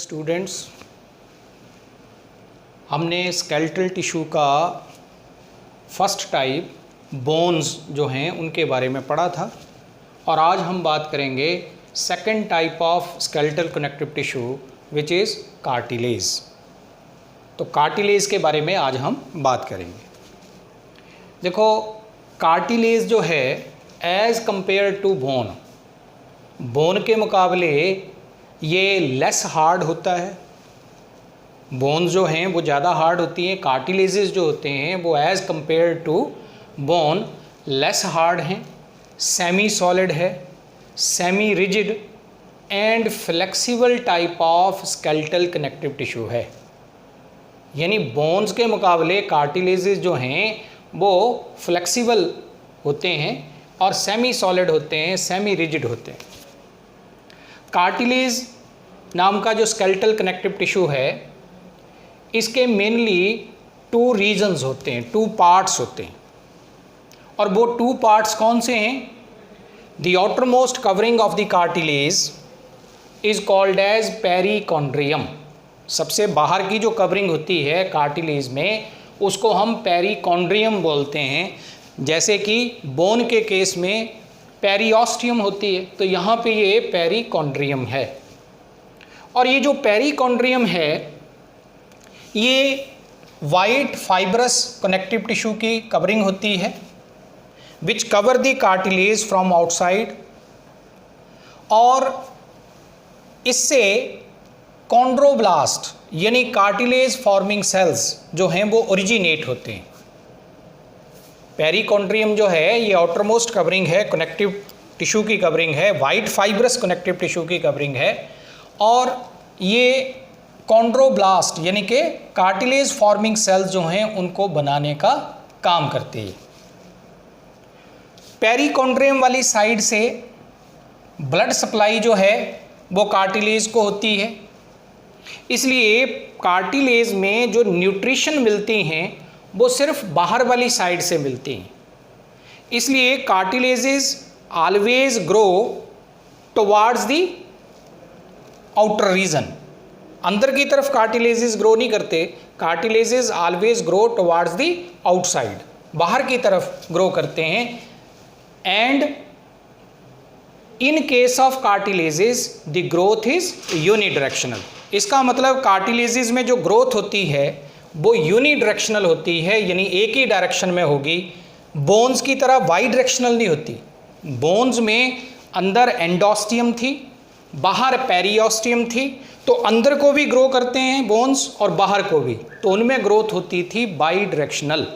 Students, हमने skeletal tissue का first type bones जो हैं उनके बारे में पढ़ा था और आज हम बात करेंगे second type of skeletal connective tissue which is cartilage. तो कार्टिलेज के बारे में आज हम बात करेंगे। देखो, कार्टिलेज जो है एज़ कंपेयर टू बोन के मुकाबले ये लेस हार्ड होता है। बोन्स जो हैं वो ज़्यादा हार्ड होती हैं, कार्टिलेजेस जो होते हैं वो as compare to bone less hard हैं, सेमी सॉलिड है, semi rigid and flexible type of skeletal connective tissue है। यानी बोन्स के मुकाबले कार्टिलेजेस जो हैं वो फ्लेक्सिबल होते हैं और सेमी सॉलिड होते हैं, सेमी रिजिड होते हैं। कार्टिलेज नाम का जो स्केलेटल कनेक्टिव टिश्यू है इसके मेनली टू रीजन्स होते हैं, टू पार्ट्स होते हैं। और वो टू पार्ट्स कौन से हैं? The outermost covering of the cartilage is called as perichondrium. सबसे बाहर की जो कवरिंग होती है कार्टिलेज में उसको हम पेरिकॉन्ड्रियम बोलते हैं। जैसे कि बोन के केस में पेरिओस्टियम होती है, तो यहाँ पे ये पेरिकॉन्ड्रियम है। और ये जो पेरिकॉन्ड्रियम है ये वाइट फाइब्रस कनेक्टिव टिश्यू की कवरिंग होती है which cover the cartilage from outside, और इससे कॉन्ड्रोब्लास्ट यानी कार्टिलेज फॉर्मिंग सेल्स जो हैं वो ओरिजिनेट होते हैं। पेरिकॉन्ड्रियम जो है ये आउटरमोस्ट कवरिंग है, कनेक्टिव टिश्यू की कवरिंग है, वाइट फाइब्रस कनेक्टिव टिश्यू की कवरिंग है, और ये कॉन्ड्रोब्लास्ट यानी कि कार्टिलेज फॉर्मिंग सेल्स जो हैं उनको बनाने का काम करती है। पेरिकॉन्ड्रियम वाली साइड से ब्लड सप्लाई जो है वो कार्टिलेज को होती है, इसलिए कार्टिलेज में जो न्यूट्रिशन मिलती हैं वो सिर्फ बाहर वाली साइड से मिलती हैं। इसलिए cartilages always grow towards the outer region. अंदर की तरफ कार्टिलेजेस ग्रो नहीं करते, cartilages always grow towards the outside, बाहर की तरफ ग्रो करते हैं। And in case of cartilages the growth is unidirectional. इसका मतलब कार्टिलेजेस में जो ग्रोथ होती है वो यूनिडायरेक्शनल होती है, यानी एक ही डायरेक्शन में होगी। बोन्स की तरह वाई डायरेक्शनल नहीं होती। बोन्स में अंदर एंडोस्टियम थी, बाहर पेरिओस्टियम थी, तो अंदर को भी ग्रो करते हैं बोन्स और बाहर को भी, तो उनमें ग्रोथ होती थी बाई डायरेक्शनल,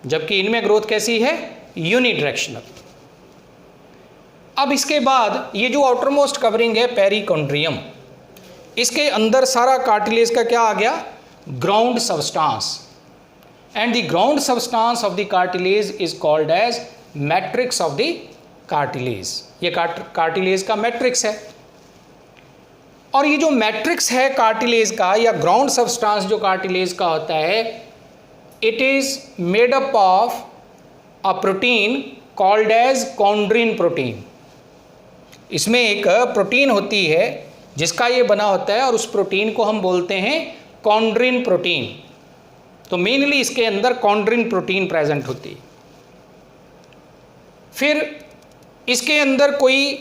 जबकि इनमें ग्रोथ कैसी है? यूनिडायरेक्शनल। अब इसके बाद ये जो आउटरमोस्ट कवरिंग है पेरिकॉन्ड्रियम, इसके अंदर सारा कार्टिलेज का क्या आ गया? Ground substance. And the ground substance of the cartilage is called as matrix of the cartilage. ये कार्टिलेज का मैट्रिक्स है। और ये जो मैट्रिक्स है कार्टिलेज का या ग्राउंड सबस्टांस जो कार्टिलेज का होता है, it is made up of a protein called as chondrin protein. इसमें एक प्रोटीन होती है जिसका ये बना होता है और उस प्रोटीन को हम बोलते हैं कॉन्ड्रिन प्रोटीन। तो मेनली इसके अंदर कॉन्ड्रिन प्रोटीन प्रेजेंट होती है। फिर इसके अंदर कोई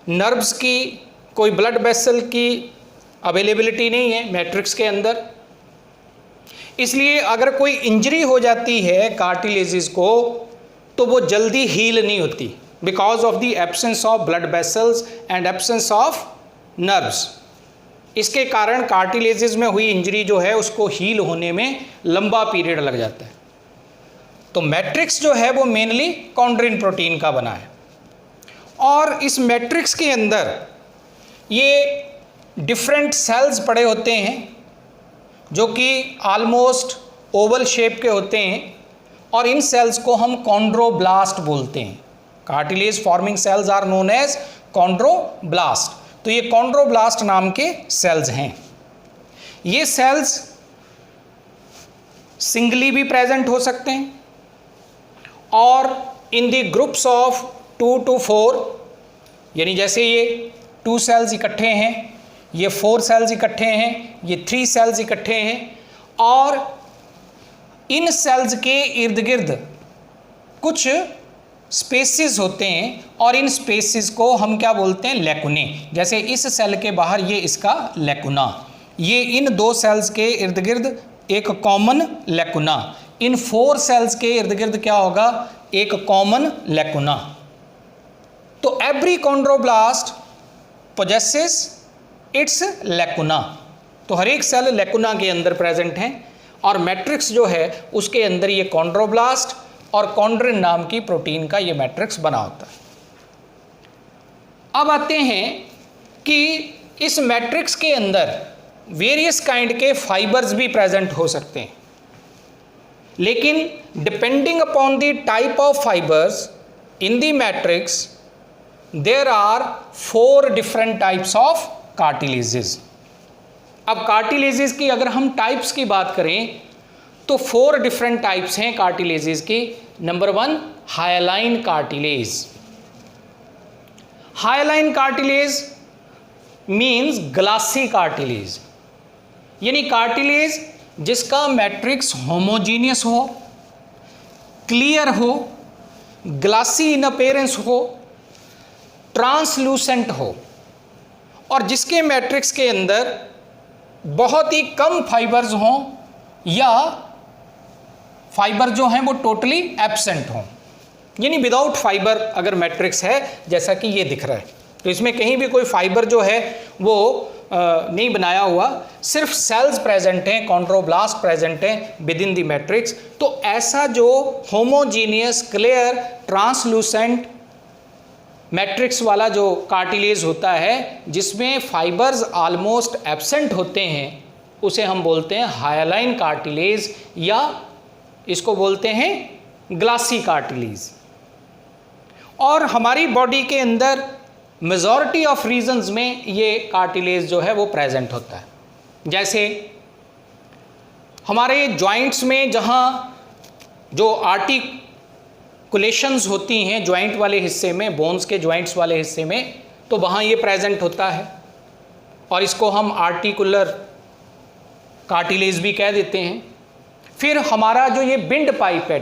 नर्व्स की, कोई ब्लड वेसल की अवेलेबिलिटी नहीं है मैट्रिक्स के अंदर, इसलिए अगर कोई इंजरी हो जाती है कार्टिलेजेस को तो वो जल्दी हील नहीं होती, because of the absence of blood vessels and absence of nerves. इसके कारण कार्टिलेजेस में हुई इंजरी जो है उसको हील होने में लंबा पीरियड लग जाता है। तो मैट्रिक्स जो है वो मेनली कॉन्ड्रिन प्रोटीन का बना है, और इस मैट्रिक्स के अंदर ये डिफरेंट सेल्स पड़े होते हैं जो कि ऑलमोस्ट ओवल शेप के होते हैं, और इन सेल्स को हम कॉन्ड्रोब्लास्ट बोलते हैं। Cartilage forming cells are known as chondroblast. तो ये कॉन्ड्रोब्लास्ट नाम के सेल्स हैं। ये सेल्स सिंगली भी प्रेजेंट हो सकते हैं और in the groups of 2 to 4, यानी जैसे ये 2 सेल्स इकट्ठे हैं ये 4 सेल्स इकट्ठे हैं, ये 3 सेल्स इकट्ठे हैं, और इन सेल्स के इर्द गिर्द कुछ स्पेसिस होते हैं, और इन स्पेसिस को हम क्या बोलते हैं, लेकुने। जैसे इस सेल के बाहर ये इसका लेकुना, ये इन 2 सेल्स के इर्द गिर्द एक कॉमन लेकुना, इन 4 सेल्स के इर्द गिर्द क्या होगा, एक कॉमन लेकुना। तो एवरी कॉन्ड्रोब्लास्ट पोजेसेस इट्स लेकुना। तो हर एक सेल लेकुना के अंदर प्रेजेंट है, और मैट्रिक्स जो है उसके अंदर ये कॉन्ड्रोब्लास्ट और कॉन्ड्रिन नाम की प्रोटीन का ये मैट्रिक्स बना होता है। अब आते हैं कि इस मैट्रिक्स के अंदर वेरियस काइंड के फाइबर्स भी प्रेजेंट हो सकते हैं, लेकिन depending upon the type of fibres in the matrix there are 4 different types of cartilages. अब कार्टिलेजेस की अगर हम टाइप्स की बात करें तो 4 डिफरेंट टाइप्स हैं कार्टिलेजेस की। Number 1, hyaline cartilage. Hyaline cartilage means glassy cartilage, यानी कार्टिलेज जिसका मैट्रिक्स होमोजीनियस हो, क्लियर हो, ग्लासी इन अपीयरेंस हो, ट्रांसलूसेंट हो, और जिसके मैट्रिक्स के अंदर बहुत ही कम फाइबर्स हों या फाइबर जो हैं वो टोटली एब्सेंट हों, यानी विदाउट फाइबर अगर मैट्रिक्स है, जैसा कि ये दिख रहा है, तो इसमें कहीं भी कोई फाइबर जो है वो नहीं बनाया हुआ, सिर्फ सेल्स प्रेजेंट हैं, कॉन्ड्रोब्लास्ट प्रेजेंट हैं विद इन द मैट्रिक्स। तो ऐसा जो होमोजीनियस, क्लियर, ट्रांसलूसेंट मैट्रिक्स वाला जो कार्टिलेज होता है जिसमें फाइबर्स ऑलमोस्ट एब्सेंट होते हैं, उसे हम बोलते हैं हायालाइन कार्टिलेज, या इसको बोलते हैं ग्लासी कार्टिलेज। और हमारी बॉडी के अंदर मेजॉरिटी ऑफ रीजन्स में ये कार्टिलेज जो है वो प्रेजेंट होता है। जैसे हमारे जॉइंट्स में जहाँ जो आर्टिकुलेशंस होती हैं जॉइंट वाले हिस्से में, बोन्स के जॉइंट्स वाले हिस्से में, तो वहाँ ये प्रेजेंट होता है, और इसको हम आर्टिकुलर कार्टिलेज भी कह देते हैं। फिर हमारा जो ये बिंड पाइप है,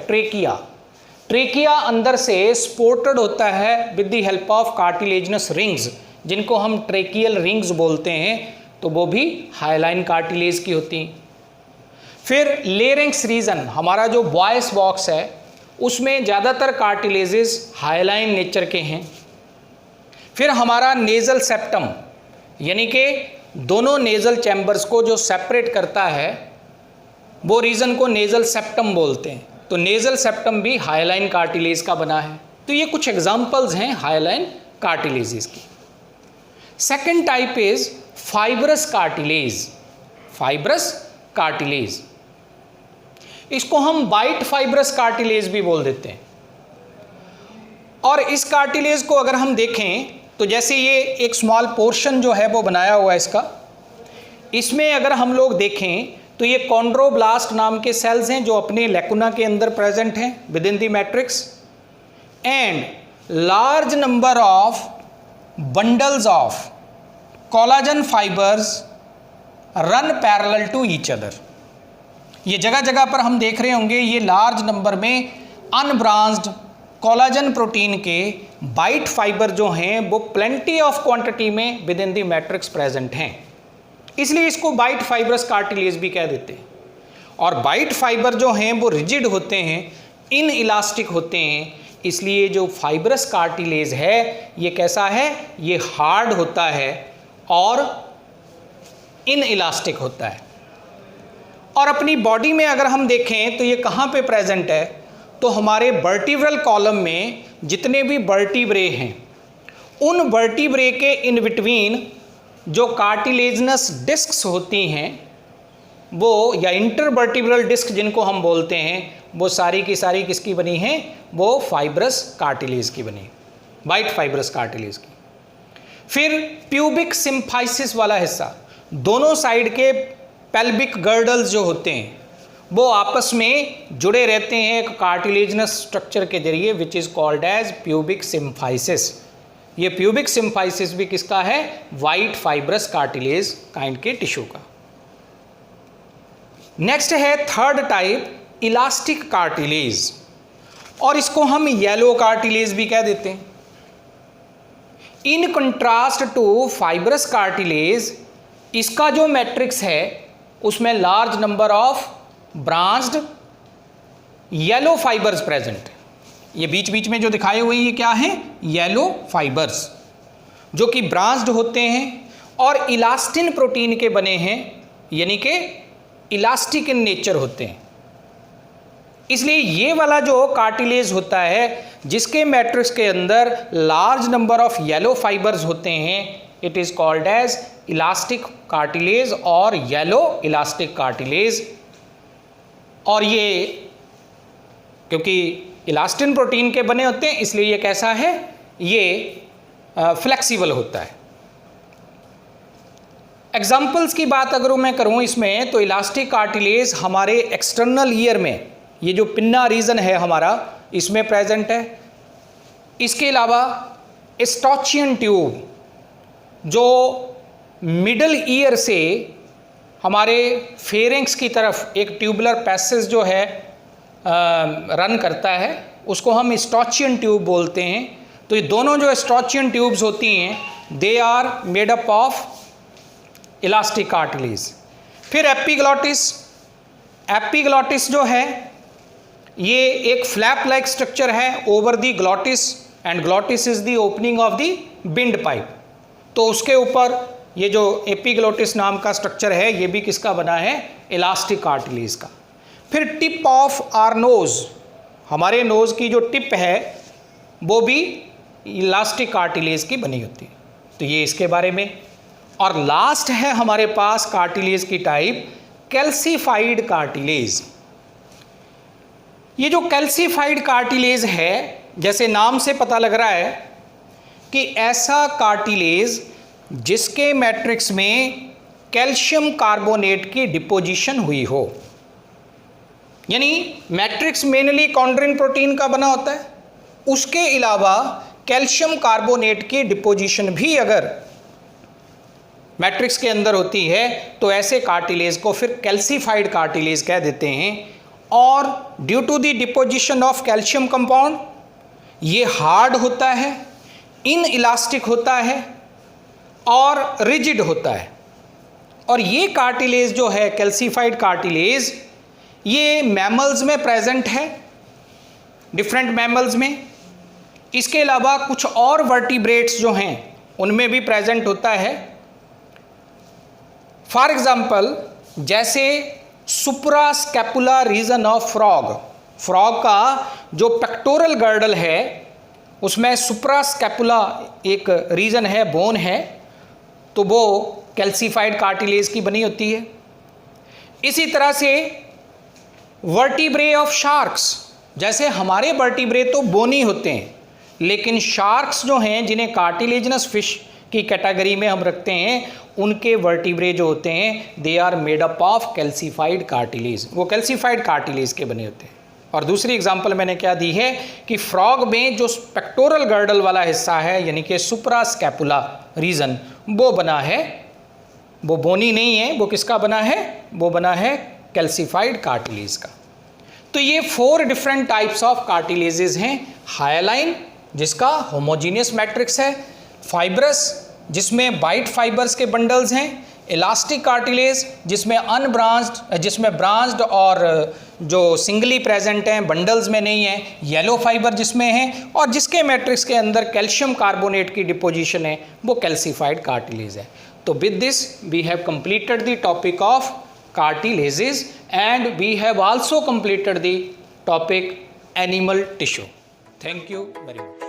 ट्रेकिया अंदर से सपोर्टेड होता है with the help of cartilaginous rings, जिनको हम ट्रेकियल रिंग्स बोलते हैं, तो वो भी हायालाइन कार्टिलेज की होती हैं। फिर लेरिंक्स रीजन, हमारा जो वॉइस बॉक्स है उसमें ज़्यादातर कार्टिलेजेस हायालाइन नेचर के हैं। फिर हमारा नेज़ल सेप्टम, यानी कि दोनों नेज़ल चैम्बर्स को जो सेपरेट करता है वो रीजन को नेज़ल सेप्टम बोलते हैं, तो नेज़ल सेप्टम भी हायालाइन कार्टिलेज का बना है। तो ये कुछ एग्जांपल्स हैं हायालाइन कार्टिलेजेस की। Second type is fibrous cartilage. Fibrous cartilage, इसको हम वाइट फाइब्रस कार्टिलेज भी बोल देते हैं। और इस कार्टिलेज को अगर हम देखें तो जैसे ये एक स्मॉल पोर्शन जो है वो बनाया हुआ है इसका, इसमें अगर हम लोग देखें तो ये कॉन्ड्रोब्लास्ट नाम के सेल्स हैं जो अपने लेकुना के अंदर प्रेजेंट हैं within the matrix, and large number of bundles of collagen fibres run parallel to each other. ये जगह जगह पर हम देख रहे होंगे ये लार्ज नंबर में अनब्रांच्ड कोलाजन प्रोटीन के बाइट फाइबर जो हैं वो प्लेंटी ऑफ क्वांटिटी में within the matrix present हैं, इसलिए इसको बाइट फाइब्रस कार्टिलेज भी कह देते हैं। और बाइट फाइबर जो हैं वो रिजिड होते हैं, इन इलास्टिक होते हैं, इसलिए जो फाइब्रस कार्टिलेज है ये कैसा है, ये हार्ड होता है और इन इलास्टिक होता है। और अपनी बॉडी में अगर हम देखें तो ये कहाँ पे प्रेजेंट है, तो हमारे वर्टिब्रल कॉलम में जितने भी वर्टिब्रे हैं उन वर्टिब्रे के इन बिटवीन जो कार्टिलेजनस डिस्क्स होती हैं वो, या इंटरवर्टिब्रल डिस्क जिनको हम बोलते हैं, वो सारी की सारी किसकी बनी हैं, वो फाइब्रस कार्टिलेज की बनी, वाइट फाइब्रस कार्टिलेज की। फिर प्यूबिक सिम्फाइसिस वाला हिस्सा, दोनों साइड के पेल्विक गर्डल्स जो होते हैं वो आपस में जुड़े रहते हैं एक कार्टिलेजनस स्ट्रक्चर के जरिए, which is called as pubic symphysis. ये प्यूबिक सिम्फाइसिस भी किसका है? वाइट फाइब्रस कार्टिलेज काइंड के टिश्यू का। नेक्स्ट है थर्ड टाइप इलास्टिक कार्टिलेज, और इसको हम येलो कार्टिलेज भी कह देते हैं। In contrast to fibrous cartilage, इसका जो मैट्रिक्स है उसमें large number of branched yellow fibres present. ये बीच बीच में जो दिखाए हुए ये क्या हैं? येलो फाइबर्स, जो कि ब्रांच्ड होते हैं और इलास्टिन प्रोटीन के बने हैं, यानी कि इलास्टिक इन नेचर होते हैं। इसलिए ये वाला जो कार्टिलेज होता है जिसके मैट्रिक्स के अंदर large number of yellow fibres होते हैं, it is called as elastic cartilage और येलो इलास्टिक कार्टिलेज। और ये क्योंकि इलास्टिन प्रोटीन के बने होते हैं इसलिए ये कैसा है? ये फ्लेक्सिबल होता है। एग्जाम्पल्स की बात अगर मैं करूं इसमें, तो इलास्टिक कार्टिलेज हमारे एक्सटर्नल ईयर में, ये जो पिन्ना रीजन है हमारा, इसमें प्रेजेंट है। इसके अलावा स्टॉचियन ट्यूब, जो मिडल ईयर से हमारे फेरिंग्स की तरफ एक ट्यूबुलर पैसेज जो है रन करता है, उसको हम स्टॉचियन ट्यूब बोलते हैं। तो ये दोनों जो स्टॉचियन ट्यूब्स होती हैं, they are made up of elastic cartilage. फिर एपिग्लॉटिस, एपिग्लॉटिस जो है ये एक फ्लैप लाइक स्ट्रक्चर है over the glottis, and glottis is the opening of the windpipe. तो उसके ऊपर ये जो एपिग्लॉटिस नाम का स्ट्रक्चर है ये भी किसका बना है? इलास्टिक कार्टिलेज का। फिर टिप ऑफ आर नोज, हमारे नोज की जो टिप है वो भी इलास्टिक कार्टिलेज की बनी होती है। तो ये इसके बारे में। और लास्ट है हमारे पास कार्टिलेज की टाइप कैल्सीफाइड कार्टिलेज। ये जो कैल्सीफाइड कार्टिलेज है, जैसे नाम से पता लग रहा है कि ऐसा कार्टिलेज जिसके मैट्रिक्स में कैल्शियम कार्बोनेट की डिपोजिशन हुई हो, यानी मैट्रिक्स मेनली कॉन्ड्रिन प्रोटीन का बना होता है, उसके अलावा कैल्शियम कार्बोनेट की डिपोजिशन भी अगर मैट्रिक्स के अंदर होती है तो ऐसे कार्टिलेज को फिर कैल्सीफाइड कार्टिलेज कह देते हैं। और due to the deposition of calcium compound, ये हार्ड होता है, इन इलास्टिक होता है और रिजिड होता है। और ये कार्टिलेज जो है कैल्सीफाइड कार्टिलेज, ये मैमल्स में प्रेजेंट है, डिफरेंट मैमल्स में। इसके अलावा कुछ और वर्टिब्रेट्स जो हैं उनमें भी प्रेजेंट होता है। फॉर एग्जाम्पल, जैसे suprascapular region of frog, frog का जो पेक्टोरल गर्डल है उसमें सुप्रास्कैपुला एक रीजन है, बोन है, तो वो कैल्सीफाइड कार्टिलेज की बनी होती है। इसी तरह से वर्टिब्रे ऑफ शार्क्स, जैसे हमारे वर्टिब्रे तो बोनी होते हैं, लेकिन शार्क्स जो हैं जिन्हें कार्टिलेजनस फिश की कैटेगरी में हम रखते हैं, उनके वर्टिब्रे जो होते हैं they are made up of calcified cartilage, वो कैल्सीफाइड कार्टिलेज के बने होते हैं। और दूसरी एग्जांपल मैंने क्या दी है कि फ्रॉग में जो पेक्टोरल गर्डल वाला हिस्सा है यानी कि सुप्रास्कैपुला रीजन, वो बना है, वो बोनी नहीं है, वो किसका बना है? वो बना है कैल्सीफाइड कार्टिलेज का। तो ये 4 डिफरेंट टाइप्स ऑफ कार्टिलेजेस हैं। हायालाइन जिसका होमोजीनियस मैट्रिक्स है, फाइब्रस जिसमें वाइट फाइबर्स के बंडल्स हैं, इलास्टिक कार्टिलेज जिसमें अनब्रांच्ड, जिसमें ब्रांच्ड और जो सिंगली प्रेजेंट हैं, बंडल्स में नहीं है, येलो फाइबर जिसमें है, और जिसके मैट्रिक्स के अंदर कैल्शियम कार्बोनेट की डिपोजिशन है, वो कैल्सीफाइड कार्टिलेज है। तो with this we have completed the topic of cartilages and we have also completed the topic animal tissue. Thank you very much.